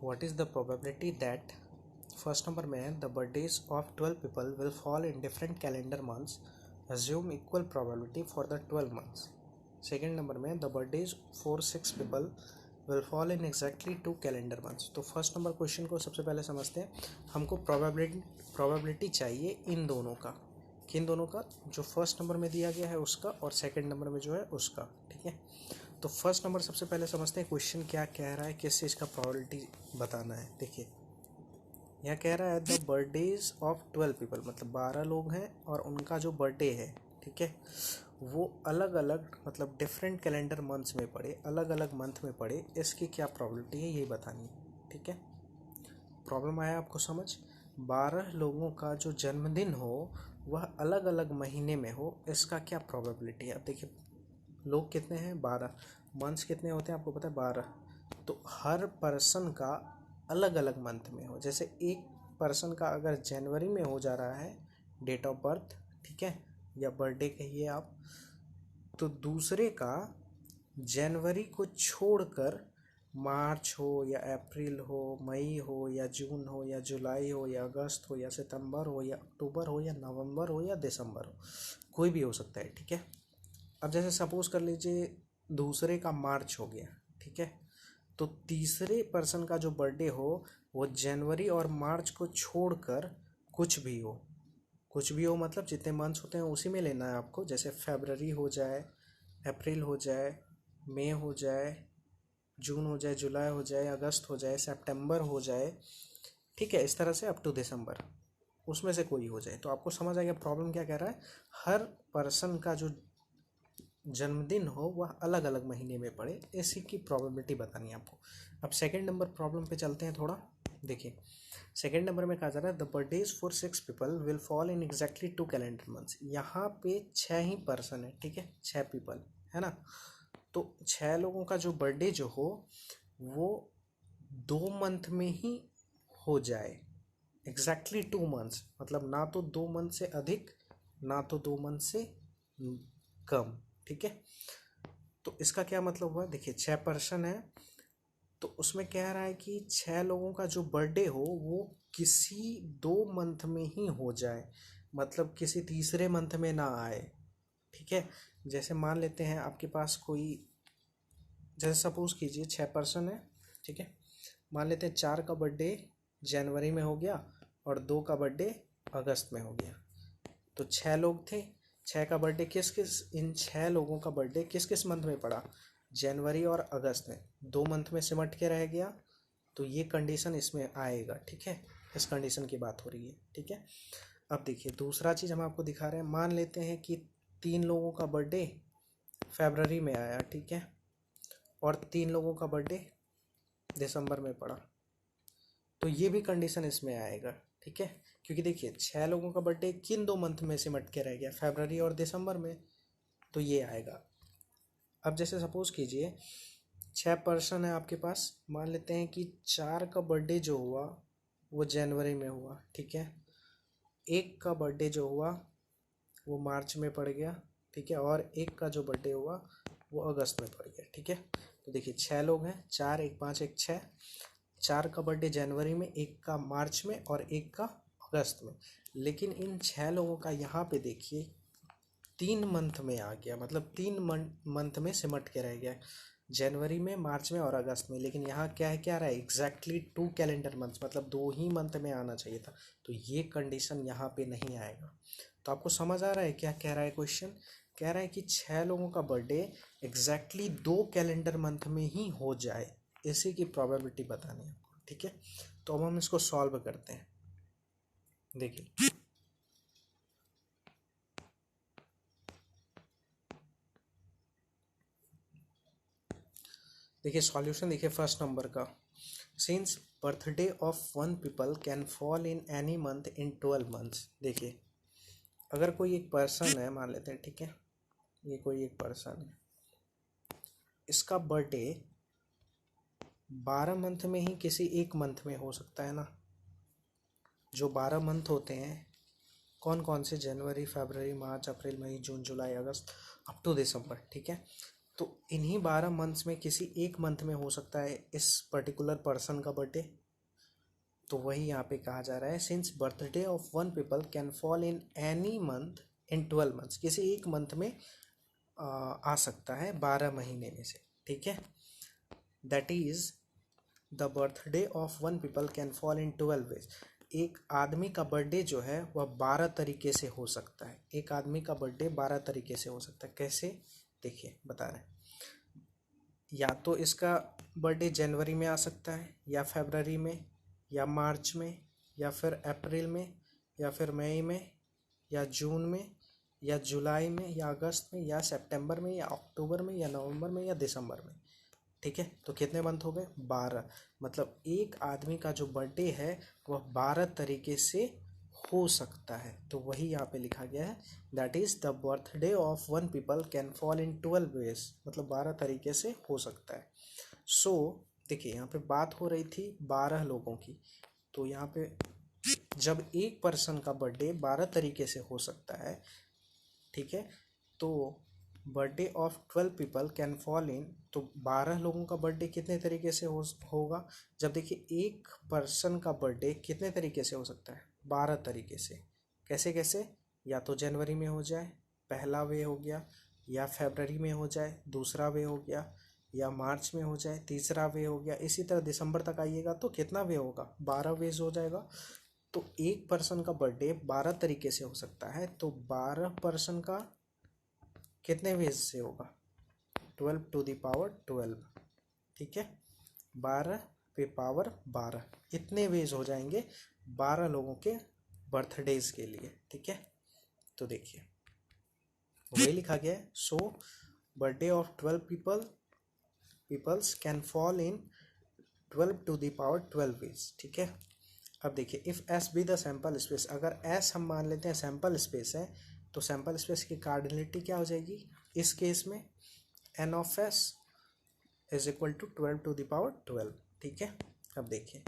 What is the probability that, first number में है the birthdays of 12 people will fall in different calendar months, assume equal probability for the 12 months. Second number में the birthdays for 6 people will fall in exactly 2 calendar months. तो first number question को सबसे पहले समझते हैं। हमको probability चाहिए इन दोनों का, किन दोनों का, जो फर्स्ट नंबर में दिया गया है उसका और सेकंड नंबर में जो है उसका। ठीक है, तो फर्स्ट नंबर सबसे पहले समझते हैं क्वेश्चन क्या कह रहा है, किस चीज़ का प्रोबेबिलिटी बताना है। देखिए यह कह रहा है द बर्थडेज ऑफ 12 पीपल, मतलब 12 लोग हैं और उनका जो बर्थडे है, ठीक है, वो अलग अलग मतलब डिफरेंट कैलेंडर मंथ्स में पड़े, अलग अलग मंथ में पड़े, इसकी क्या प्रोबेबिलिटी है ये बतानी है। ठीक है, प्रॉब्लम आया आपको समझ। 12 लोगों का जो जन्मदिन हो वह अलग अलग महीने में हो, इसका क्या प्रोबेबिलिटी है। अब देखिए लोग कितने हैं, 12, मंथ्स कितने होते हैं आपको पता है, 12, तो हर पर्सन का अलग अलग मंथ में हो। जैसे एक पर्सन का अगर जनवरी में हो जा रहा है डेट ऑफ बर्थ, ठीक है, या बर्थडे कहिए आप, तो दूसरे का जनवरी को छोड़कर मार्च हो या अप्रैल हो, मई हो या जून हो या जुलाई हो या अगस्त हो या सितंबर हो या अक्टूबर हो या नवंबर हो या दिसंबर हो, कोई भी हो सकता है। ठीक है, अब जैसे सपोज कर लीजिए दूसरे का मार्च हो गया, ठीक है, तो तीसरे पर्सन का जो बर्थडे हो वो जनवरी और मार्च को छोड़कर कुछ भी हो, कुछ भी हो मतलब जितने मंथ्स होते हैं उसी में लेना है आपको। जैसे फरवरी हो जाए, अप्रैल हो जाए, मई हो जाए, जून हो जाए, जुलाई हो जाए, अगस्त हो जाए, सितंबर हो जाए, ठीक है, इस तरह से अप टू दिसंबर, उसमें से कोई हो जाए। तो आपको समझ आ गया प्रॉब्लम क्या कह रहा है, हर पर्सन का जो जन्मदिन हो वह अलग अलग महीने में पड़े, इसी की प्रोबेबिलिटी बतानी है आपको। अब सेकंड नंबर प्रॉब्लम पे चलते हैं थोड़ा। देखिए सेकंड नंबर में कहा जा रहा है the birthdays for 6 people will fall in exactly 2 calendar months. यहाँ पे 6 ही पर्सन है, ठीक है, 6 पीपल है ना, तो 6 लोगों का जो बर्थडे जो हो वो 2 मंथ में ही हो जाए, एग्जैक्टली 2 मंथ्स, मतलब ना तो 2 मंथ से अधिक ना तो 2 मंथ से कम। ठीक है, तो इसका क्या मतलब हुआ, देखिए 6 पर्सन है तो उसमें कह रहा है कि 6 लोगों का जो बर्थडे हो वो किसी 2 मंथ में ही हो जाए, मतलब किसी तीसरे मंथ में ना आए। ठीक है, जैसे मान लेते हैं आपके पास कोई, जैसे सपोज कीजिए 6 पर्सन है, ठीक है, मान लेते हैं 4 का बर्थडे जनवरी में हो गया और 2 का बर्थडे अगस्त में हो गया, तो 6 लोग थे, 6 का बर्थडे किस किस, इन 6 लोगों का बर्थडे किस किस मंथ में पड़ा, जनवरी और अगस्त में, 2 मंथ में सिमट के रह गया, तो ये कंडीशन इसमें आएगा। ठीक है, इस कंडीशन की बात हो रही है। ठीक है, अब देखिए दूसरा चीज़ हम आपको दिखा रहे हैं, मान लेते हैं कि 3 लोगों का बर्थडे फरवरी में आया, ठीक है, और 3 लोगों का बर्थडे दिसंबर में पड़ा, तो ये भी कंडीशन इसमें आएगा। ठीक है, क्योंकि देखिए 6 लोगों का बर्थडे किन 2 मंथ में सिमट के रह गया, फरवरी और दिसंबर में, तो ये आएगा। अब जैसे सपोज कीजिए 6 पर्सन है आपके पास, मान लेते हैं कि 4 का बर्थडे जो हुआ वो जनवरी में हुआ, ठीक है, 1 का बर्थडे जो हुआ वो मार्च में पड़ गया, ठीक है, और 1 का जो बर्थडे हुआ वो अगस्त में पड़ गया। ठीक है, तो देखिए 6 लोग हैं, 4 1 5 1 6, 4 का बर्थडे जनवरी में, 1 का मार्च में और 1 का अगस्त में, लेकिन इन 6 लोगों का यहाँ पे देखिए 3 मंथ में आ गया, मतलब 3 मंथ में सिमट के रह गया, जनवरी में, मार्च में और अगस्त में, लेकिन यहाँ क्या है, क्या रहा है, एग्जैक्टली 2 कैलेंडर मंथ्स, मतलब 2 ही मंथ में आना चाहिए था, तो ये कंडीशन यहाँ पे नहीं आएगा। तो आपको समझ आ रहा है क्या कह रहा है क्वेश्चन, कह रहा है कि 6 लोगों का बर्थडे एग्जैक्टली 2 कैलेंडर मंथ में ही हो जाए, इसी की प्रोबेबिलिटी बतानी है आपको। ठीक है, तो अब हम इसको सॉल्व करते हैं। देखिए देखिए सॉल्यूशन देखिए फर्स्ट नंबर का, since birthday of 1 people can fall in any month in 12 months. देखिए अगर कोई एक पर्सन है, मान लेते हैं, ठीक है, ये कोई एक पर्सन है, इसका बर्थडे 12 मंथ में ही किसी एक मंथ में हो सकता है ना, जो 12 मंथ होते हैं कौन कौन से, जनवरी फरवरी मार्च अप्रैल मई जून जुलाई अगस्त अप टू दिसंबर। ठीक है, तो इन्हीं 12 मंथ्स में किसी एक मंथ में हो सकता है इस पर्टिकुलर पर्सन का बर्थडे। तो वही यहाँ पे कहा जा रहा है, since birthday of one people can fall in any month in 12 months, किसी एक मंथ में आ सकता है 12 महीने में से, ठीक है। That is the birthday of one people can fall in 12 ways. एक आदमी का बर्थडे जो है वह 12 तरीके से हो सकता है। एक आदमी का बर्थडे 12 तरीके से हो सकता है। कैसे, देखिए बता रहे हैं। या तो इसका बर्थडे जनवरी में आ सकता है, या फरवरी में, या मार्च में, या फिर अप्रैल में, या फिर मई में, या जून में, या जुलाई में, या अगस्त में, या सितंबर में, या अक्टूबर में, या नवंबर में, या दिसंबर में, ठीक है। तो कितने मंथ हो गए, 12। मतलब एक आदमी का जो बर्थडे है वह 12 तरीके से हो सकता है। तो वही यहाँ पे लिखा गया है, that is the birthday of one people can fall in 12 ways, मतलब 12 तरीके से हो सकता है। सो देखिए यहाँ पे बात हो रही थी 12 लोगों की। तो यहाँ पे जब एक पर्सन का बर्थडे 12 तरीके से हो सकता है, ठीक है, तो birthday of 12 people can fall इन, तो 12 लोगों का बर्थडे कितने तरीके से होगा। जब देखिए एक पर्सन का बर्थडे कितने तरीके से हो सकता है, 12 तरीके से। कैसे कैसे, या तो जनवरी में हो जाए, पहला वे हो गया, या फरवरी में हो जाए, दूसरा वे हो गया, या मार्च में हो जाए, तीसरा वे हो गया। इसी तरह दिसंबर तक आइएगा तो कितना वे होगा, 12 वेज हो जाएगा। तो एक पर्सन का बर्थडे 12 तरीके से हो सकता है, तो 12 पर्सन का कितने वेज से होगा, 12 टू द पावर 12, ठीक है, 12 पे पावर 12, इतने वेज हो जाएंगे 12 लोगों के बर्थडेज के लिए, ठीक है। तो देखिए वही लिखा गया है, so birthday of 12 peoples can fall in 12 to the power 12 ways, ठीक है। अब देखिए, if S be the sample space, अगर एस हम मान लेते हैं सैम्पल स्पेस है, तो सैम्पल स्पेस की कार्डिनलिटी क्या हो जाएगी इस केस में, n of s is equal to 12 to the power 12, ठीक है। अब देखिए,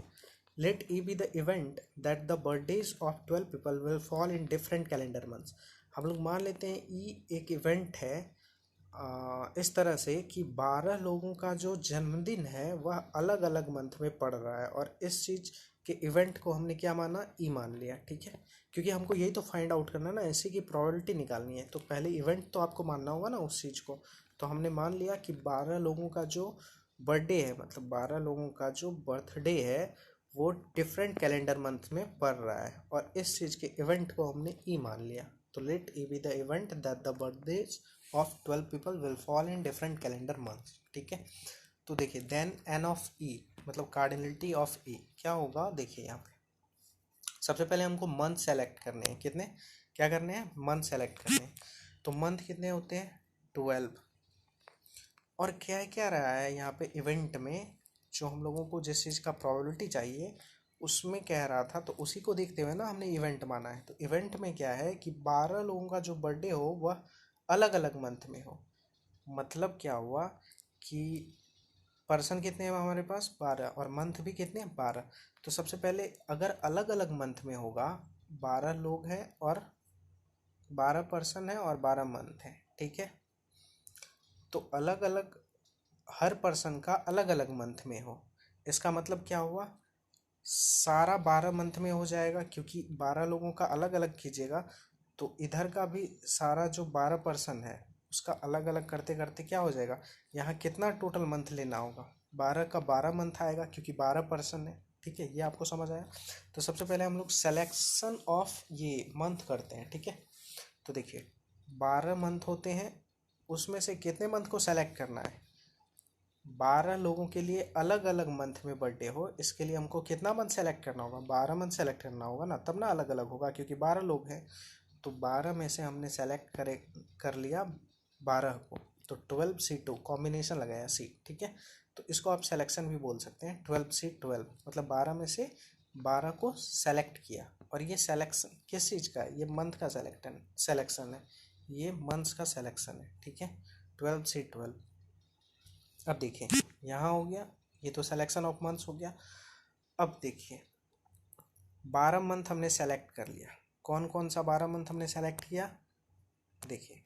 let E be the event that the birthdays of 12 people will fall in different calendar months. हम लोग मान लेते हैं ई एक इवेंट है इस तरह से कि 12 लोगों का जो जन्मदिन है वह अलग अलग मंथ में पड़ रहा है, और इस चीज़ के इवेंट को हमने क्या माना, ई मान लिया, ठीक है। क्योंकि हमको यही तो फाइंड आउट करना है ना, ऐसे की प्रोबेबिलिटी निकालनी है, तो पहले इवेंट तो आपको मानना होगा ना उस चीज़ को। तो हमने मान लिया कि 12 लोगों का जो बर्थडे है, मतलब 12 लोगों का जो बर्थडे है वो डिफरेंट कैलेंडर मंथ में पड़ रहा है, और इस चीज़ के इवेंट को हमने ई मान लिया। तो let E be the event that the birthdays of 12 people will fall in different calendar month, ठीक है। तो देखिए देन एन ऑफ ई, मतलब कार्डिनलिटी ऑफ ई क्या होगा, देखिए यहाँ पे सबसे पहले हमको मंथ सेलेक्ट करने हैं, कितने, क्या करने हैं, मंथ सेलेक्ट करने हैं। तो मंथ कितने होते हैं, 12। और क्या रहा है यहाँ पे इवेंट में, जो हम लोगों को जिस चीज़ का प्रोबेबिलिटी चाहिए उसमें कह रहा था, तो उसी को देखते हुए ना हमने इवेंट माना है। तो इवेंट में क्या है कि 12 लोगों का जो बर्थडे हो वह अलग अलग मंथ में हो। मतलब क्या हुआ कि पर्सन कितने हैं हमारे पास, 12, और मंथ भी कितने हैं, 12। तो सबसे पहले अगर अलग अलग मंथ में होगा, 12 लोग हैं और 12 पर्सन है और 12 मंथ है, ठीक है। तो अलग अलग हर पर्सन का अलग अलग मंथ में हो, इसका मतलब क्या हुआ, सारा 12 मंथ में हो जाएगा, क्योंकि 12 लोगों का अलग अलग कीजिएगा तो इधर का भी सारा जो 12 पर्सन है उसका अलग अलग करते करते क्या हो जाएगा, यहाँ कितना टोटल मंथ लेना होगा, 12 का 12 मंथ आएगा, क्योंकि 12 पर्सन है, ठीक है। ये आपको समझ आया। तो सबसे पहले हम लोग सेलेक्शन ऑफ ये मंथ करते हैं, ठीक है। तो देखिए 12 मंथ होते हैं, उसमें से कितने मंथ को सेलेक्ट करना है, 12 लोगों के लिए अलग अलग मंथ में बर्थडे हो, इसके लिए हमको कितना मंथ सेलेक्ट करना होगा, 12 मंथ सेलेक्ट करना होगा ना, तब ना अलग अलग होगा, क्योंकि 12 लोग हैं। तो 12 में से हमने सेलेक्ट कर लिया 12 को, तो 12C2 कॉम्बिनेशन लगाया सी, ठीक है। तो इसको आप सिलेक्शन भी बोल सकते हैं, 12C12, मतलब 12 में से 12 को सेलेक्ट किया। और ये सेलेक्शन किस चीज़ का है, ये मंथ का सेलेक्शन है, ये मंथ्स का सेलेक्शन है, ठीक है, 12C12। अब देखिए यहाँ हो गया, ये तो सिलेक्शन ऑफ मंथ्स हो गया। अब देखिए 12 मंथ हमने सेलेक्ट कर लिया, कौन कौन सा 12 मंथ हमने सेलेक्ट किया, देखिए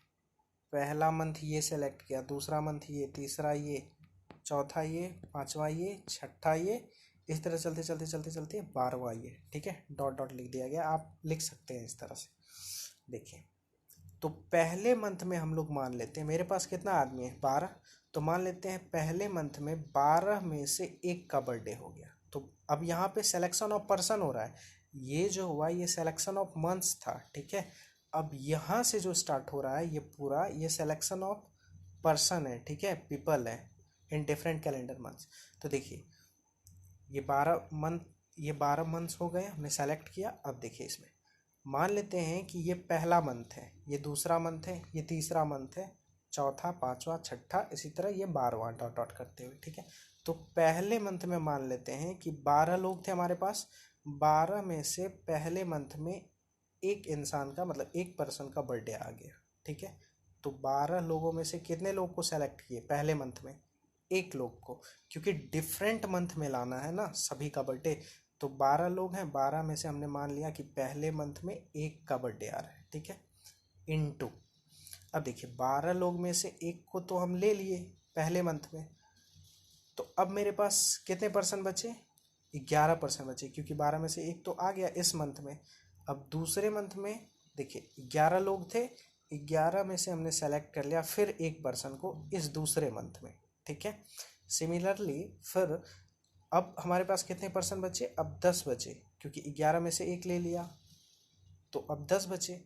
पहला मंथ ये सेलेक्ट किया, दूसरा मंथ ये, तीसरा ये, चौथा ये, पांचवा ये, छठा ये, इस तरह चलते चलते चलते चलते 12वां ये। ठीक है, डॉट डॉट लिख दिया गया, आप लिख सकते हैं इस तरह से। देखिए, तो पहले मंथ में हम लोग मान लेते हैं, मेरे पास कितना आदमी है, 12, तो मान लेते हैं पहले मंथ में 12 में से एक का बर्थडे हो गया। तो अब यहाँ पे सिलेक्शन ऑफ पर्सन हो रहा है, ये जो हुआ ये सिलेक्शन ऑफ मंथ्स था। ठीक है, अब यहाँ से जो स्टार्ट हो रहा है ये पूरा ये सिलेक्शन ऑफ पर्सन है। ठीक है, पीपल है इन डिफरेंट कैलेंडर मंथ्स। तो देखिए ये 12 मंथ्स हो गए, हमने सेलेक्ट किया। अब देखिए इसमें मान लेते हैं कि ये पहला मंथ है, ये दूसरा मंथ है, ये तीसरा मंथ है, चौथा, पांचवा, छठा, इसी तरह ये 12वां डॉट डॉट करते हुए। ठीक है, तो पहले मंथ में मान लेते हैं कि 12 लोग थे हमारे पास, 12 में से पहले मंथ में एक इंसान का मतलब एक पर्सन का बर्थडे आ गया। ठीक है, तो 12 लोगों में से कितने लोग को सेलेक्ट किए पहले मंथ में, एक लोग को, क्योंकि डिफरेंट मंथ में लाना है ना सभी का बर्थडे। तो 12 लोग हैं, 12 में से हमने मान लिया कि पहले मंथ में एक का बर्थडे आ रहा है। ठीक है, इनटू, अब देखिए 12 लोग में से एक को तो हम ले लिए पहले मंथ में, तो अब मेरे पास कितने पर्सन बचे, 11% बचे, क्योंकि 12 में से एक तो आ गया इस मंथ में। अब दूसरे मंथ में देखिए 11 लोग थे, 11 में से हमने सेलेक्ट कर लिया फिर एक पर्सन को इस दूसरे मंथ में। ठीक है, सिमिलरली फिर अब हमारे पास कितने पर्सन बचे, अब 10 बचे, क्योंकि 11 में से एक ले लिया, तो अब 10 बचे।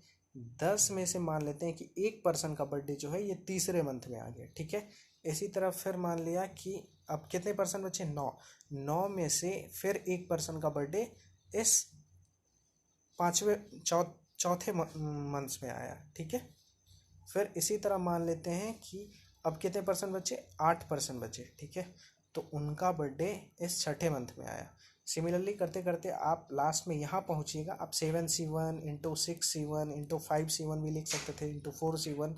10 में से मान लेते हैं कि एक पर्सन का बर्थडे जो है ये तीसरे मंथ में आ गया। ठीक है, इसी तरह फिर मान लिया कि अब कितने पर्सन बचे, 9, 9 में से फिर एक पर्सन का बर्थडे इस चौथे मंथ में आया। ठीक है, फिर इसी तरह मान लेते हैं कि अब कितने पर्सन बचे, 8% बचे। ठीक है, तो उनका बर्थडे इस छठे मंथ में आया। सिमिलरली करते करते आप लास्ट में यहाँ पहुँचिएगा, आप 7C1 into 6C1 into 5C1 भी लिख सकते थे, into 4C1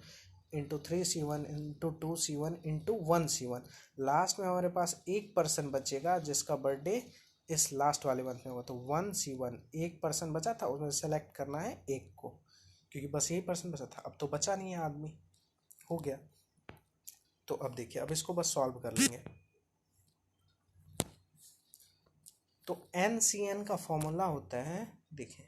into 3C1 into 2C1 into 1C1। Last में हमारे पास एक पर्सन बचेगा जिसका बर्थडे इस लास्ट वाले मंथ में हुआ, तो 1C1, एक पर्सन बचा था, उसमें सेलेक्ट करना है एक को, क्योंकि बस यही पर्सन बचा था, अब तो बचा नहीं है आदमी, हो गया। तो अब देखिए, अब इसको बस सॉल्व कर लेंगे। तो NCN का फॉर्मूला होता है, देखिए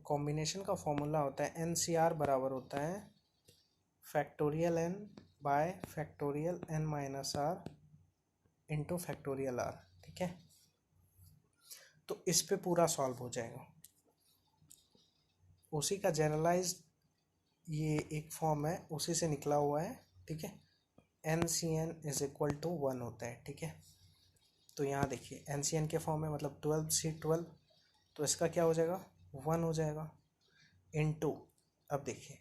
कॉम्बिनेशन का फॉर्मूला होता है NCR बराबर होता है factorial N by factorial N minus R into factorial R। ठीक है, तो इस पे पूरा सॉल्व हो जाएगा, उसी का जनरलाइज ये एक फॉर्म है, उसी से निकला हुआ है। ठीक है, NCN इज इक्वल टू 1 होता है। ठीक है, तो यहाँ देखिए NCN के फॉर्म में मतलब 12C12, तो इसका क्या हो जाएगा, 1 हो जाएगा, इनटू, अब देखिए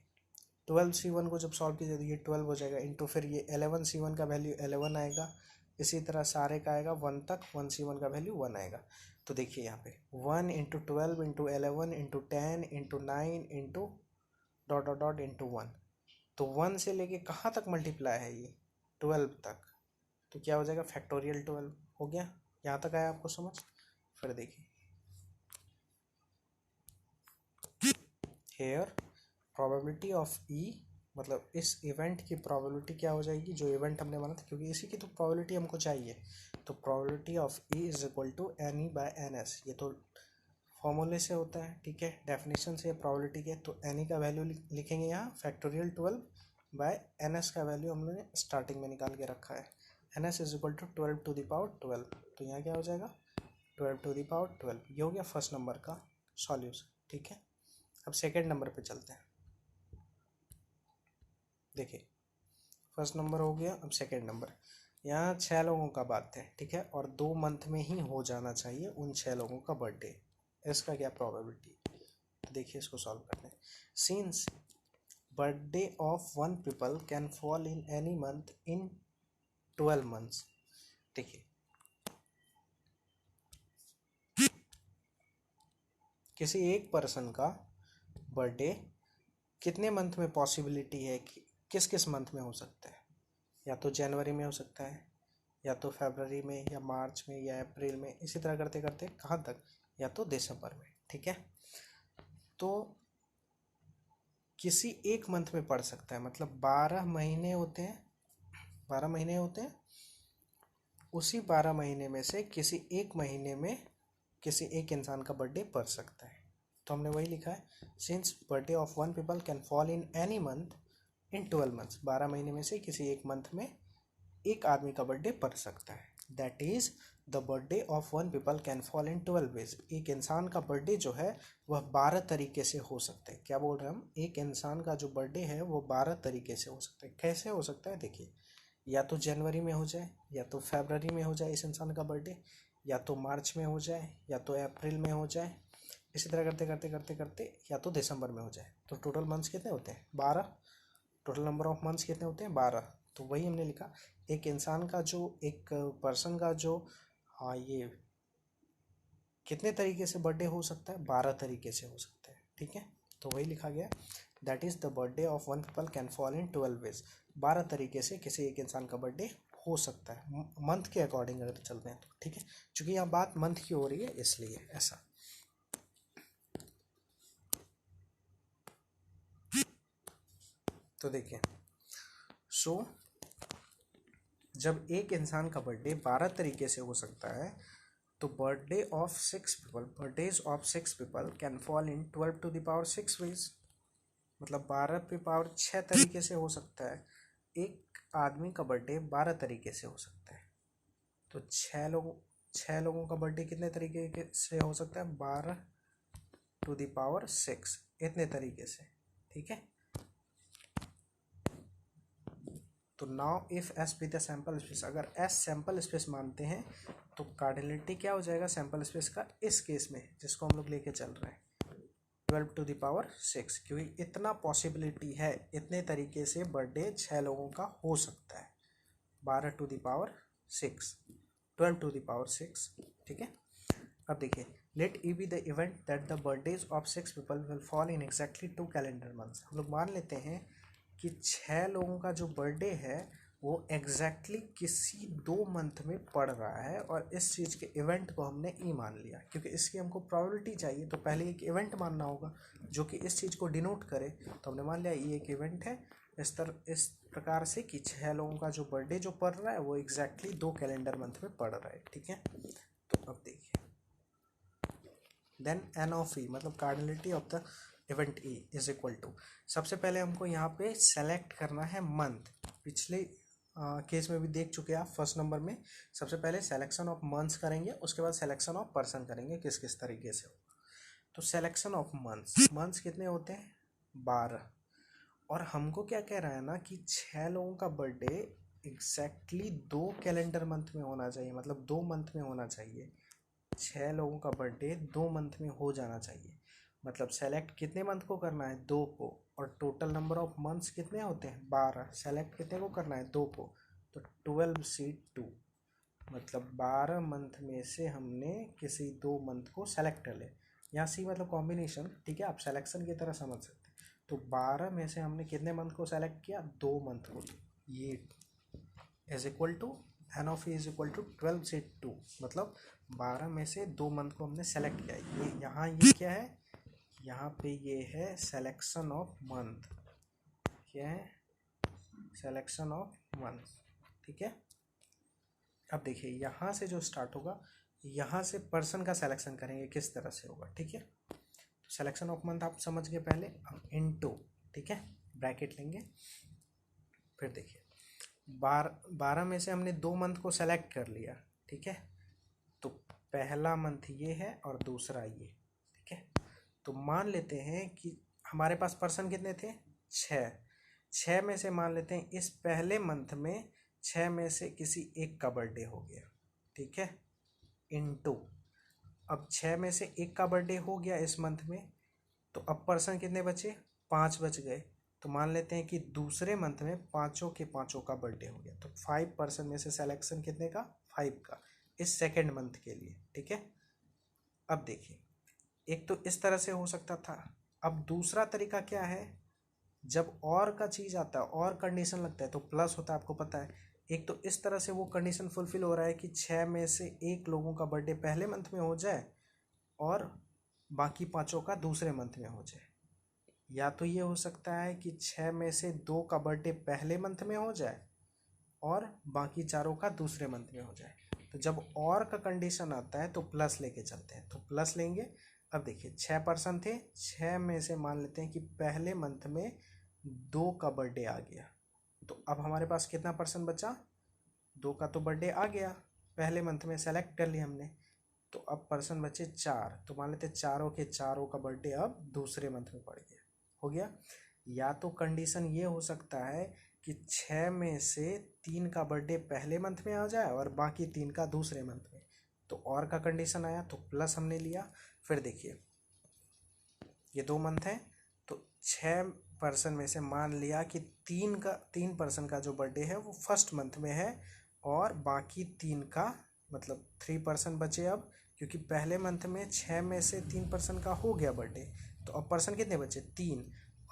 12C1 को जब सॉल्व कीजिए तो ये 12 हो जाएगा, इनटू फिर ये 11C1 का वैल्यू 11 आएगा, इसी तरह सारे का आएगा 1 तक, 1C1 का वैल्यू 1 आएगा। तो देखिए यहाँ पे 1 into 12 into 11 into 10 into 9 into dot dot dot into 1, तो 1 से लेके कहाँ तक मल्टीप्लाई है ये, 12 तक, तो क्या हो जाएगा, फैक्टोरियल 12 हो गया। यहाँ तक आया आपको समझ। फिर देखिए हेयर प्रोबेबिलिटी ऑफ ई, मतलब इस इवेंट की प्रोबेबिलिटी क्या हो जाएगी, जो इवेंट हमने माना था, क्योंकि इसी की तो प्रोबेबिलिटी हमको चाहिए, तो probability of E is equal to NE by NS, ये तो फॉर्मूले से होता है। ठीक है, डेफिनेशन से प्रोबेबिलिटी के, तो NE का वैल्यू लिखेंगे यहाँ फैक्टोरियल 12 बाय NS का वैल्यू हम लोगों ने स्टार्टिंग में निकाल के रखा है, NS is equal to 12 to the power 12, तो यहाँ क्या हो जाएगा 12 टू द पावर 12। ये हो गया फर्स्ट नंबर का सॉल्यूशन। ठीक है, अब सेकेंड नंबर पे चलते हैं। देखिए फर्स्ट नंबर हो गया, अब सेकेंड नंबर, यहाँ 6 लोगों का बात है। ठीक है, और 2 मंथ में ही हो जाना चाहिए उन 6 लोगों का बर्थडे, इसका क्या प्रोबेबिलिटी, तो देखिए इसको सॉल्व करते हैं। Since birthday of 1 people can fall in any month in 12 months, देखिए किसी एक पर्सन का बर्थडे कितने मंथ में पॉसिबिलिटी है कि किस किस मंथ में हो सकता है, या तो जनवरी में हो सकता है, या तो फरवरी में, या मार्च में, या अप्रैल में, इसी तरह करते करते कहाँ तक, या तो दिसंबर में। ठीक है, तो किसी एक मंथ में पड़ सकता है, मतलब 12 महीने होते हैं, 12 महीने होते हैं, उसी 12 महीने में से किसी एक महीने में किसी एक इंसान का बर्थडे पड़ सकता है। तो हमने वही लिखा है, since birthday of one people can fall in any month in 12 months, 12 महीने में से किसी एक मंथ में एक आदमी का बर्थडे पड़ सकता है। That is the birthday of one people can fall in 12 ways. एक इंसान का बर्थडे जो है वह 12 तरीके से हो सकता है। क्या बोल रहे हैं हम, एक इंसान का जो बर्थडे है वो 12 तरीके से हो सकता है। कैसे हो सकता है, देखिए, या तो जनवरी में हो जाए, या तो फरवरी में हो जाए इस इंसान का बर्थडे, या तो मार्च में हो जाए, या तो अप्रैल में हो जाए, इसी तरह करते करते करते करते या तो दिसंबर में हो जाए। तो टोटल मंथ्स कितने होते हैं, 12। टोटल नंबर ऑफ मंथ्स कितने होते हैं, 12। तो वही हमने लिखा, एक इंसान का जो, एक पर्सन का जो, हाँ, ये कितने तरीके से बर्थडे हो सकता है, 12 तरीके से हो सकता है। ठीक है, तो वही लिखा गया, that is the birthday of one people can fall in 12 ways. 12 तरीके से किसी एक इंसान का बर्थडे हो सकता है, मंथ के अकॉर्डिंग अगर चलते हैं तो। ठीक है, क्योंकि यहाँ बात मंथ की हो रही है इसलिए ऐसा। तो देखिए, सो जब एक इंसान का बर्थडे 12 तरीके से हो सकता है, तो birthdays of 6 people can fall in 12 to the power 6 ways. मतलब 12 पे पावर 6 तरीके से हो सकता है। एक आदमी का बर्थडे 12 तरीके से हो सकता है। तो 6 लोगों का बर्थडे कितने तरीके से हो सकता है, 12 टू द पावर 6, इतने तरीके से। ठीक है, तो now if S be the sample space, अगर एस सैंपल स्पेस मानते हैं तो कार्डिनलिटी क्या हो जाएगा सैंपल स्पेस का इस केस में, जिसको हम लोग लेके चल रहे हैं 12 टू द पावर 6, क्योंकि इतना पॉसिबिलिटी है, इतने तरीके से बर्थडे 6 लोगों का हो सकता है। 12 to the power 6, 12 to the power 6। ठीक है, अब देखिए, let E be the event that the birthdays of 6 people will fall in exactly 2 calendar months. हम लोग मान लेते हैं कि 6 लोगों का जो बर्थडे है वो एग्जैक्टली किसी 2 मंथ में पड़ रहा है, और इस चीज़ के इवेंट को हमने ई मान लिया, क्योंकि इसकी हमको प्रोबेबिलिटी चाहिए तो पहले एक इवेंट मानना होगा जो कि इस चीज़ को डिनोट करे। तो हमने मान लिया ये एक इवेंट है इस प्रकार से कि 6 लोगों का जो बर्थडे जो पड़ रहा है वो एग्जैक्टली 2 कैलेंडर मंथ में पड़ रहा है। ठीक है, तो अब देखिए, देन एन ऑफ ई, मतलब cardinality of the event E is equal to, सबसे पहले हमको यहाँ पे सेलेक्ट करना है मंथ। पिछले केस में भी देख चुके हैं आप, फर्स्ट नंबर में सबसे पहले सिलेक्शन ऑफ मंथ्स करेंगे, उसके बाद सिलेक्शन ऑफ पर्सन करेंगे, किस किस तरीके से होगा। तो सिलेक्शन ऑफ मंथ्स कितने होते हैं, 12। और हमको क्या कह रहा है ना कि 6 लोगों का बर्थडे एग्जैक्टली 2 कैलेंडर मंथ में होना चाहिए, मतलब 2 मंथ में होना चाहिए। 6 लोगों का बर्थडे 2 मंथ में हो जाना चाहिए। मतलब सेलेक्ट कितने मंथ को करना है, 2 को, और टोटल नंबर ऑफ मंथ्स कितने होते हैं, 12। सेलेक्ट कितने को करना है, 2 को, तो 12C2, मतलब 12 मंथ में से हमने किसी 2 मंथ को सेलेक्ट कर लिया। यहाँ सी मतलब कॉम्बिनेशन, ठीक है, आप सेलेक्शन की तरह समझ सकते हैं। तो 12 में से हमने कितने मंथ को सेलेक्ट किया, 2 मंथ को। ये is equal to n of is equal to 12C2, मतलब 12 में से 2 मंथ को हमने सेलेक्ट किया। ये यहाँ ये क्या है, यहाँ पे ये है सेलेक्शन ऑफ मंथ, क्या है, सेलेक्शन ऑफ मंथ। ठीक है, अब देखिए यहाँ से जो स्टार्ट होगा, यहाँ से पर्सन का सिलेक्शन करेंगे, किस तरह से होगा। ठीक है, तो सिलेक्शन ऑफ मंथ आप समझ गए पहले, अब इनटू, ठीक है, ब्रैकेट लेंगे। फिर देखिए 12 में से हमने 2 मंथ को सेलेक्ट कर लिया। ठीक है, तो पहला मंथ ये है और दूसरा ये। ठीक है, तो मान लेते हैं कि हमारे पास पर्सन कितने थे, 6 में से मान लेते हैं इस पहले मंथ में 6 में से किसी एक का बर्थडे हो गया। ठीक है, इनटू, अब 6 में से एक का बर्थडे हो गया इस मंथ में, तो अब पर्सन कितने बचे, 5 बच गए। तो मान लेते हैं कि दूसरे मंथ में पाँचों के पाँचों का बर्थडे हो गया, तो 5 पर्सन में से सिलेक्शन कितने का, 5 का, इस सेकेंड मंथ के लिए। ठीक है, अब देखिए, एक तो इस तरह से हो सकता था। अब दूसरा तरीका क्या है, जब और का चीज़ आता है और कंडीशन लगता है तो प्लस होता है, आपको पता है। एक तो इस तरह से वो कंडीशन फुलफिल हो रहा है कि 6 में से एक लोगों का बर्थडे पहले मंथ में हो जाए और बाकी 5 का दूसरे मंथ में हो जाए। या तो ये हो सकता है कि 6 में से 2 का बर्थडे पहले मंथ में हो जाए और बाकी चारों का दूसरे मंथ में हो जाए। तो जब और का कंडीशन आता है तो प्लस लेके चलते हैं, तो प्लस लेंगे। अब देखिए 6 पर्सन थे, 6 में से मान लेते हैं कि पहले मंथ में 2 का बर्थडे आ गया, तो अब हमारे पास कितना पर्सन बचा, 2 का तो बर्थडे आ गया पहले मंथ में, सेलेक्ट कर लिया हमने। तो अब पर्सन बचे 4, तो मान लेते चारों के चारों का बर्थडे अब दूसरे मंथ में पड़ गया, हो गया। या तो कंडीशन ये हो सकता है कि 6 में से 3 का बर्थडे पहले मंथ में आ जाए और बाकी 3 का दूसरे मंथ में, तो और का कंडीशन आया तो प्लस हमने लिया। फिर देखिए ये 2 मंथ है, तो 6 पर्सन में से मान लिया कि 3 पर्सन का जो बर्थडे है वो फर्स्ट मंथ में है और बाकी 3 का मतलब 3 पर्सन बचे अब, क्योंकि पहले मंथ में 6 में से 3 पर्सन का हो गया बर्थडे, तो अब पर्सन कितने बचे 3,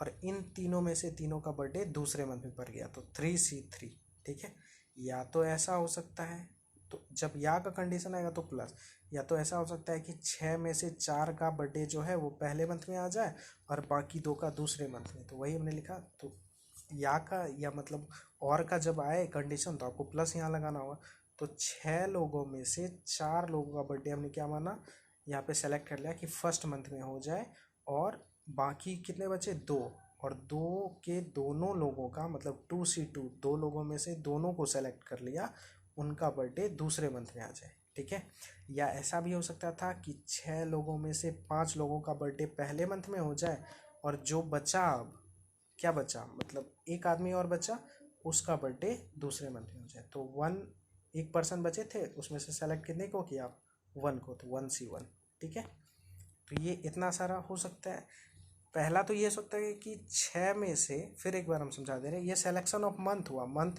और इन तीनों में से तीनों का बर्थडे दूसरे मंथ में पड़ गया, तो 3C3, ठीक है। या तो ऐसा हो सकता है, तो जब या का कंडीशन आएगा तो प्लस, या तो ऐसा हो सकता है कि 6 में से 4 का बर्थडे जो है वो पहले मंथ में आ जाए और बाकी 2 का दूसरे मंथ में, तो वही हमने लिखा। तो या का या मतलब और का जब आए कंडीशन तो आपको प्लस यहाँ लगाना होगा। तो 6 लोगों में से 4 लोगों का बर्थडे हमने क्या माना, यहाँ पे सेलेक्ट कर लिया कि फर्स्ट मंथ में हो जाए, और बाकी कितने बचे 2, और 2 के दोनों लोगों का मतलब 2C2, 2 लोगों में से दोनों को सेलेक्ट कर लिया, उनका बर्थडे दूसरे मंथ में आ जाए, ठीक है। या ऐसा भी हो सकता था कि 6 लोगों में से 5 लोगों का बर्थडे पहले मंथ में हो जाए और जो बचा, अब क्या बचा मतलब एक आदमी और बचा, उसका बर्थडे दूसरे मंथ में हो जाए, तो 1 पर्सन बचे थे, उसमें से सेलेक्ट कितने को किया, 1 को, तो 1C1, ठीक है। तो ये इतना सारा हो सकता है। पहला तो ये हो सकता है कि 6 में से, फिर एक बार हम समझा दे रहे हैं, ये सिलेक्शन ऑफ मंथ हुआ। मंथ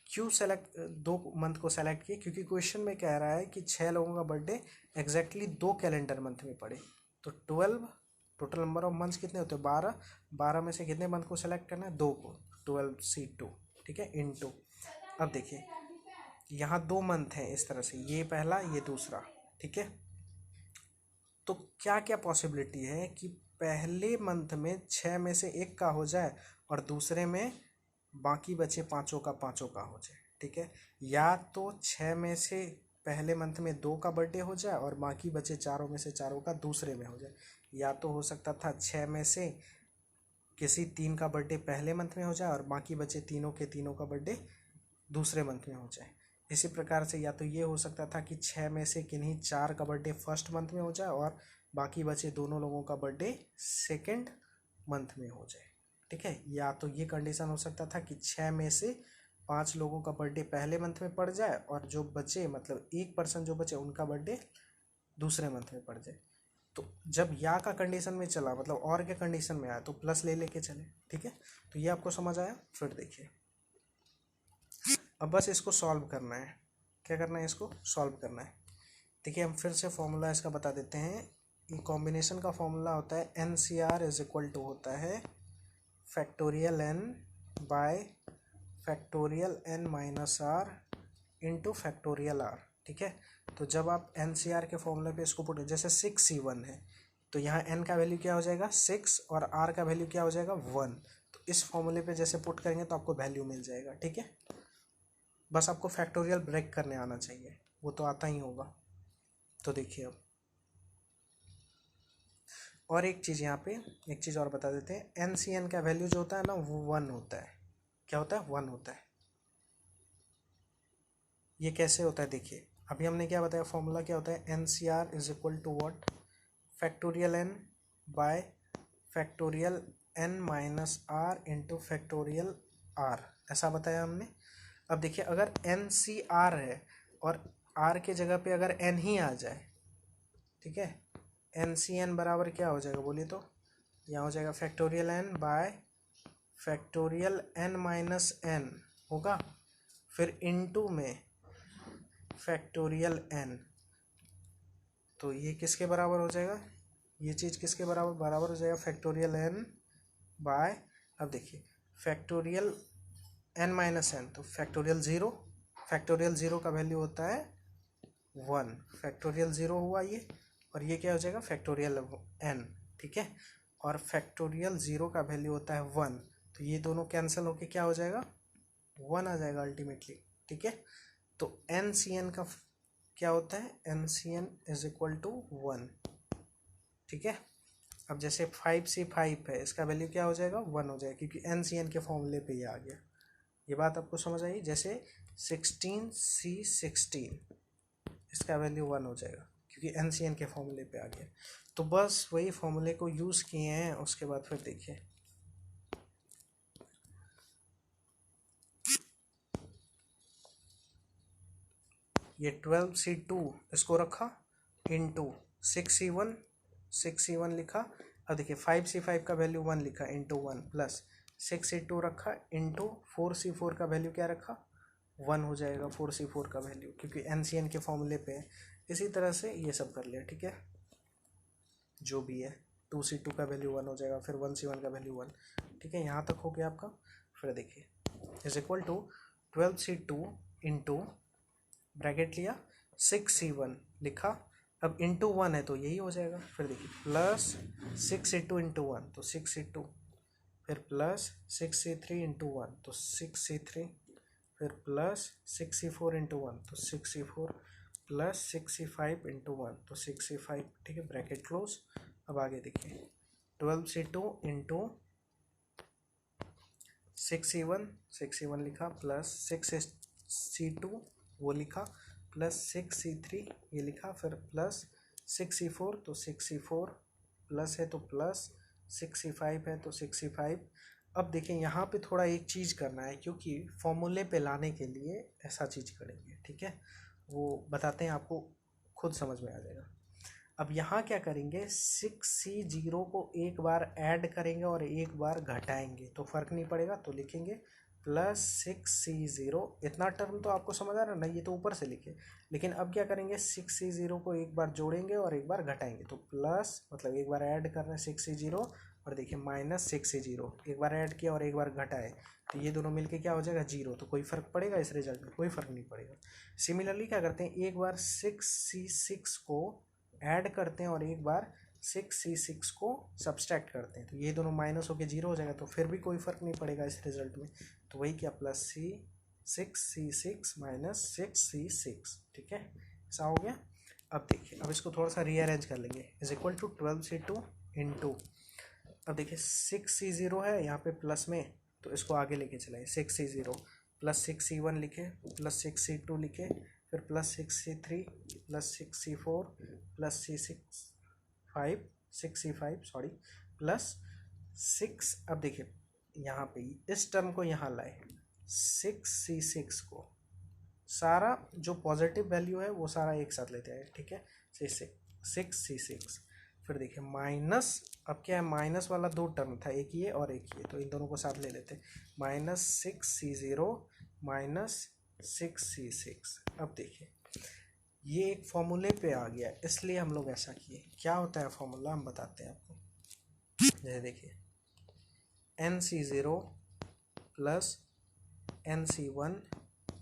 क्यों सेलेक्ट, 2 मंथ को सेलेक्ट किए, क्योंकि क्वेश्चन में कह रहा है कि 6 लोगों का बर्थडे एग्जैक्टली 2 कैलेंडर मंथ में पड़े, तो 12 टोटल नंबर ऑफ मंथ्स कितने होते हैं 12, 12 में से कितने मंथ को सेलेक्ट करना है 2 को, 12C2, ठीक है, इनटू। अब देखिए यहाँ 2 मंथ हैं इस तरह से, ये पहला ये दूसरा, ठीक है। तो क्या क्या पॉसिबिलिटी है कि पहले मंथ में 6 में से 1 का हो जाए और दूसरे में बाकी बचे पाँचों का हो जाए, ठीक है। या तो 6 में से पहले मंथ में 2 का बर्थडे हो जाए और बाकी बचे चारों में से चारों का दूसरे में हो जाए। या तो हो सकता था 6 में से किसी 3 का बर्थडे पहले मंथ में हो जाए और बाकी बचे तीनों के तीनों का बर्थडे दूसरे मंथ में हो जाए। इसी प्रकार से या तो ये हो सकता था कि 6 में से किन्हीं 4 का बर्थडे फर्स्ट मंथ में हो जाए और बाकी बचे दोनों लोगों का बर्थडे सेकेंड मंथ में हो जाए, ठीक है। या तो ये कंडीशन हो सकता था कि 6 में से 5 लोगों का बर्थडे पहले मंथ में पड़ जाए और जो बचे मतलब 1 पर्सन जो बचे उनका बर्थडे दूसरे मंथ में पड़ जाए। तो जब या का कंडीशन में चला मतलब और के कंडीशन में आया तो प्लस ले लेके चले, ठीक है। तो ये आपको समझ आया। फिर देखिए अब बस इसको सॉल्व करना है। क्या करना है, इसको सॉल्व करना है। देखिए हम फिर से फॉर्मूला इसका बता देते हैं। ये कॉम्बिनेशन का फॉर्मूला होता है NCR इज इक्वल टू होता है factorial n by factorial n minus r into factorial r, ठीक है। तो जब आप NCR के फॉर्मूले पे इसको पुट, जैसे 6C1 है तो यहाँ n का वैल्यू क्या हो जाएगा 6 और r का वैल्यू क्या हो जाएगा 1। तो इस फॉर्मूले पे जैसे पुट करेंगे तो आपको वैल्यू मिल जाएगा, ठीक है। बस आपको फैक्टोरियल ब्रेक करने आना चाहिए, वो तो आता ही होगा। तो देखिए अब और एक चीज़ यहाँ पे एक चीज़ और बता देते हैं। NCN का वैल्यू जो होता है ना वो 1 होता है। क्या होता है 1 होता है। ये कैसे होता है देखिए, अभी हमने क्या बताया फॉर्मूला क्या होता है NCR is equal to what factorial n by factorial n minus r into factorial r, ऐसा बताया हमने। अब देखिए अगर NCR है और R के जगह पे अगर n ही आ जाए, ठीक है, NCN बराबर क्या हो जाएगा बोलिए तो, यहाँ हो जाएगा factorial n by factorial n minus n होगा, फिर इनटू में फैक्टोरियल n। तो ये किसके बराबर हो जाएगा, ये चीज़ किसके बराबर बराबर हो जाएगा फैक्टोरियल n बाय, अब देखिए फैक्टोरियल n माइनस n, तो फैक्टोरियल ज़ीरो का वैल्यू होता है 1, फैक्टोरियल 0 हुआ ये, और ये क्या हो जाएगा फैक्टोरियल n, ठीक है। और फैक्टोरियल 0 का वैल्यू होता है 1, तो ये दोनों कैंसिल होके क्या हो जाएगा, 1 आ जाएगा अल्टीमेटली। ठीक है, तो NCN का क्या होता है, NCN इज इक्वल टू 1। ठीक है, अब जैसे 5C5 है, इसका वैल्यू क्या हो जाएगा, 1 हो जाएगा, क्योंकि NCN के फॉर्मूले पे ये आ गया। ये बात आपको समझ आई। जैसे 16C16, इसका वैल्यू 1 हो जाएगा क्योंकि NCN के फॉर्मूले पे आ गया। तो बस वही फॉर्मूले को यूज़ किए हैं। उसके बाद फिर देखिए, ये 12C2 इसको रखा इंटू 6C1 लिखा। अब देखिए 5C5 का वैल्यू 1 लिखा इंटू 1 प्लस 6C2 रखा इंटू 4C4 का वैल्यू क्या रखा, 1 हो जाएगा 4C4 का वैल्यू, क्योंकि NCN के फॉर्मूले पे है। इसी तरह से ये सब कर लिया। ठीक है, जो भी है 2C2 का वैल्यू 1 हो जाएगा, फिर 1C1 का वैल्यू 1। ठीक है, यहाँ तक हो गया आपका। फिर देखिए is equal to 12C2 into bracket लिया 6C1 लिखा। अब इंटू 1 है तो यही हो जाएगा। फिर देखिए प्लस 6C2 इंटू 1 तो 6C2, फिर प्लस 6C3 इंटू 1 तो 6C3, फिर प्लस 6C4 इंटू 1 तो 6C4, प्लस 6C5 इंटू 1 तो 6C5। ठीक है, ब्रैकेट क्लोज। अब आगे देखिए 12C2 इंटू 6C1 लिखा, प्लस 6C2 वो लिखा, प्लस 6C3 ये लिखा, फिर प्लस 6C4 तो 6C4 प्लस है तो प्लस 6C5 है तो 6C5। अब देखें यहाँ पे थोड़ा एक चीज़ करना है, क्योंकि फॉर्मूले पे लाने के लिए ऐसा चीज़ करेंगे। ठीक है, वो बताते हैं आपको, खुद समझ में आ जाएगा। अब यहाँ क्या करेंगे, 6C0 को एक बार ऐड करेंगे और एक बार घटाएंगे तो फ़र्क नहीं पड़ेगा, तो लिखेंगे प्लस 6C0। इतना टर्म तो आपको समझ आ रहा है ना, ये तो ऊपर से लिखे। लेकिन अब क्या करेंगे, 6C0 को एक बार जोड़ेंगे और एक बार घटाएंगे, तो प्लस मतलब एक बार ऐड कर रहे हैं 6C0, और देखिए माइनस 6C0, एक बार ऐड किया और एक बार घटाए, तो ये दोनों मिलके क्या हो जाएगा, 0। तो कोई फ़र्क पड़ेगा इस रिजल्ट में, कोई फ़र्क नहीं पड़ेगा। सिमिलरली क्या करते हैं, एक बार 6C6 को ऐड करते हैं और एक बार 6C6 को सब्सट्रैक्ट करते हैं, तो ये दोनों माइनस होकर 0 हो जाएगा, तो फिर भी कोई फ़र्क नहीं पड़ेगा इस रिजल्ट में। तो वही क्या, प्लस 6C6 माइनस 6C6। ठीक है, ऐसा हो गया। अब देखिए, अब इसको थोड़ा सा रीअरेंज कर लेंगे। Is equal to 12C2 into, अब देखिए 6C0 है यहाँ पे प्लस में, तो इसको आगे लेके चलाए 6C0 प्लस 6C1 लिखे, प्लस 6C2 लिखे, फिर plus 6C3 plus 6C4 plus C5 sorry, plus 6। अब देखिए यहाँ पे इस टर्म को यहाँ लाए, 6C6 को सारा जो पॉजिटिव वैल्यू है वो सारा एक साथ लेते हैं। ठीक है, 6C6, फिर देखिए माइनस, अब क्या है, माइनस वाला दो टर्म था, एक ये और एक ये, तो इन दोनों को साथ ले लेते हैं, माइनस 6C0 माइनस 6C6। अब देखिए ये एक फॉर्मूले पे आ गया, इसलिए हम लोग ऐसा किए। क्या होता है फॉर्मूला, हम बताते हैं आपको। जैसे देखिए NC0 plus NC1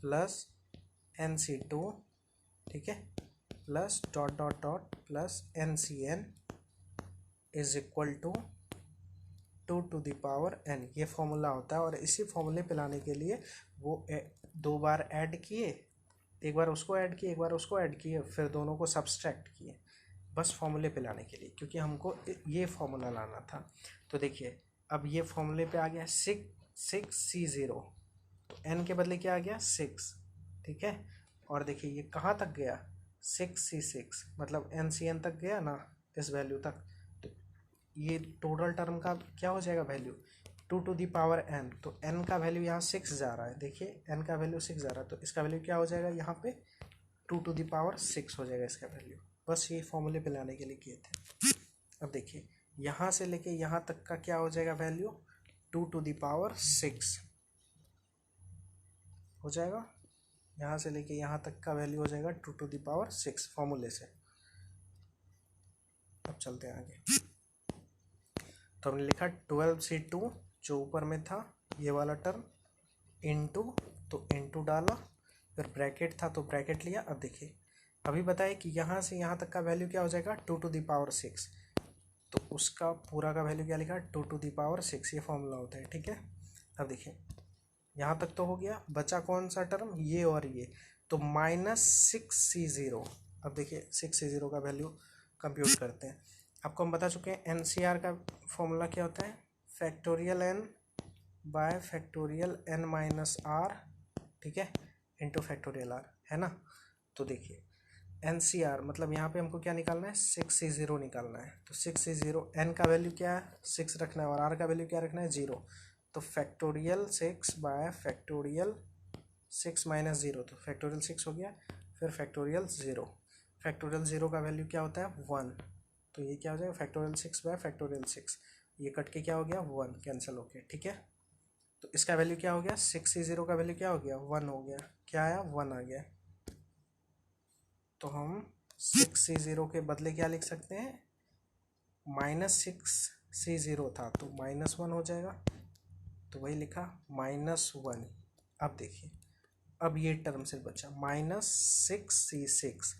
plus NC2, ठीक है, plus dot dot dot plus NCN is equal to 2 to the power n। ये फॉर्मूला होता है, और इसी फॉर्मूले पे लाने के लिए वो दो बार ऐड किए, एक बार उसको ऐड किए एक बार उसको ऐड किए, फिर दोनों को सब्सट्रैक्ट किए, बस फॉर्मूले पे लाने के लिए, क्योंकि हमको ये फॉर्मूला लाना था। तो देखिए अब ये फॉर्मूले पे आ गया 6C0, तो n के बदले क्या आ गया 6। ठीक है, और देखिए ये कहाँ तक गया, 6C6, मतलब NCN तक गया ना, इस वैल्यू तक। तो ये टोटल टर्म का क्या हो जाएगा value, 2 to the power n। तो n का वैल्यू यहाँ 6 जा रहा है, देखिए n का वैल्यू 6 जा रहा है, तो इसका वैल्यू क्या हो जाएगा यहाँ पे, 2 to the पावर 6 हो जाएगा इसका वैल्यू। बस ये फॉर्मूले पे लाने के लिए किए थे। अब देखिए यहाँ से लेके यहाँ तक का क्या हो जाएगा वैल्यू, 2 to the पावर 6 हो जाएगा। यहाँ से लेके यहाँ तक का वैल्यू हो जाएगा 2 to the पावर 6 फॉर्मूले से। अब चलते हैं आगे। तो हमने लिखा 12C2 जो ऊपर में था ये वाला टर्म इंटू, तो इंटू डाला, फिर ब्रैकेट था तो ब्रैकेट लिया। अब देखिए अभी बताए कि यहाँ से यहाँ तक का वैल्यू क्या हो जाएगा, 2 to the पावर 6, तो उसका पूरा का वैल्यू क्या लिखा, 2⁶, ये फॉर्मूला होता है, ठीक है। अब देखिए यहाँ तक तो हो गया, बचा कौन सा टर्म, ये और ये, तो -6C0। अब देखिए 6C0 का वैल्यू कंप्यूट करते हैं। आपको हम बता चुके हैं NCR का फॉर्मूला क्या होता है, factorial n by factorial n minus r, ठीक है, इंटू फैक्टोरियल r, है ना। तो देखिए NCR मतलब यहाँ पे हमको क्या निकालना है, 6C0 निकालना है। तो 6C0 n का वैल्यू क्या है, 6 रखना है, और r का वैल्यू क्या रखना है, 0। तो फैक्टोरियल 6 बाय फैक्टोरियल 6 माइनस 0, तो फैक्टोरियल 6 हो गया, फिर फैक्टोरियल 0। फैक्टोरियल 0 का वैल्यू क्या होता है, 1। तो ये क्या हो जाएगा, फैक्टोरियल 6 बाय फैक्टोरियल 6, ये कट के क्या हो गया, 1 कैंसिल हो गया, ठीक है। तो इसका वैल्यू क्या हो गया, 6C0 का वैल्यू क्या हो गया, 1 हो गया, क्या आया, 1 आ गया। तो हम 6C0 के बदले क्या लिख सकते हैं, -6C0 था तो -1 हो जाएगा, तो वही लिखा -1। अब देखिए अब ये टर्म से बचा -6C6।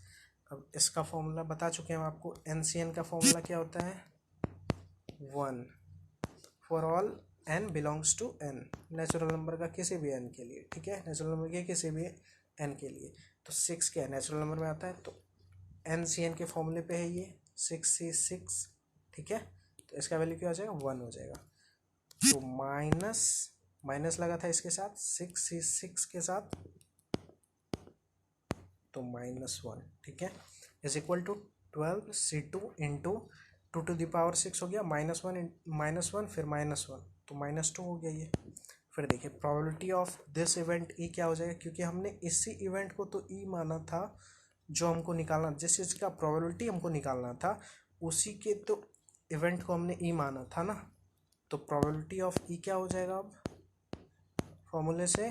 अब इसका फॉर्मूला बता चुके हैं हम आपको, NCN का फॉर्मूला क्या होता है, 1 for all n belongs to n, natural number का किसी भी n के लिए, ठीक है, नेचुरल नंबर के किसी भी n के लिए। तो 6 क्या है, नेचुरल नंबर में आता है, तो NCN के फॉर्मूले पे है ये 6C6, ठीक है। तो इसका वैल्यू क्या हो जाएगा, 1 हो जाएगा। तो माइनस लगा था इसके साथ 6C6 के साथ, तो -1, ठीक है, is equal to 12C2 into 2⁶ हो गया, -1 फिर -1, तो -2 हो गया ये। फिर देखिए probability of this event E क्या हो जाएगा, क्योंकि हमने इसी इवेंट को तो ई माना था, जो हमको निकालना, जिस चीज़ का प्रोबेबिलिटी हमको निकालना था उसी के तो इवेंट को हमने ई माना था ना। तो प्रोबेबिलिटी ऑफ ई क्या हो जाएगा, अब फॉर्मूले से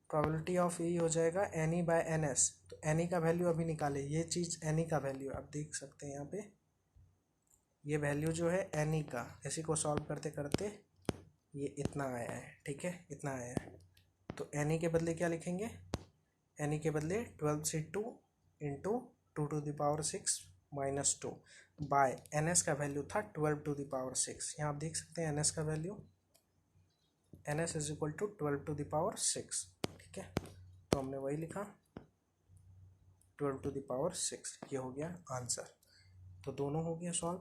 प्रोबेबिलिटी ऑफ ई हो जाएगा NE/NS। तो NE का वैल्यू अभी निकाले, ये चीज़ NE का वैल्यू आप देख सकते हैं यहाँ पे, ये वैल्यू जो है NE का, इसी को सॉल्व करते करते ये इतना आया है, ठीक है, इतना आया है। तो NE के बदले क्या लिखेंगे, NE के बदले 12C2 into 2⁶ minus 2 by NS का वैल्यू था 12⁶। यहाँ आप देख सकते हैं NS का value, NS is equal to 12⁶, ठीक है। तो हमने वही लिखा 12⁶, ये हो गया आंसर। तो दोनों हो गया सॉल्व।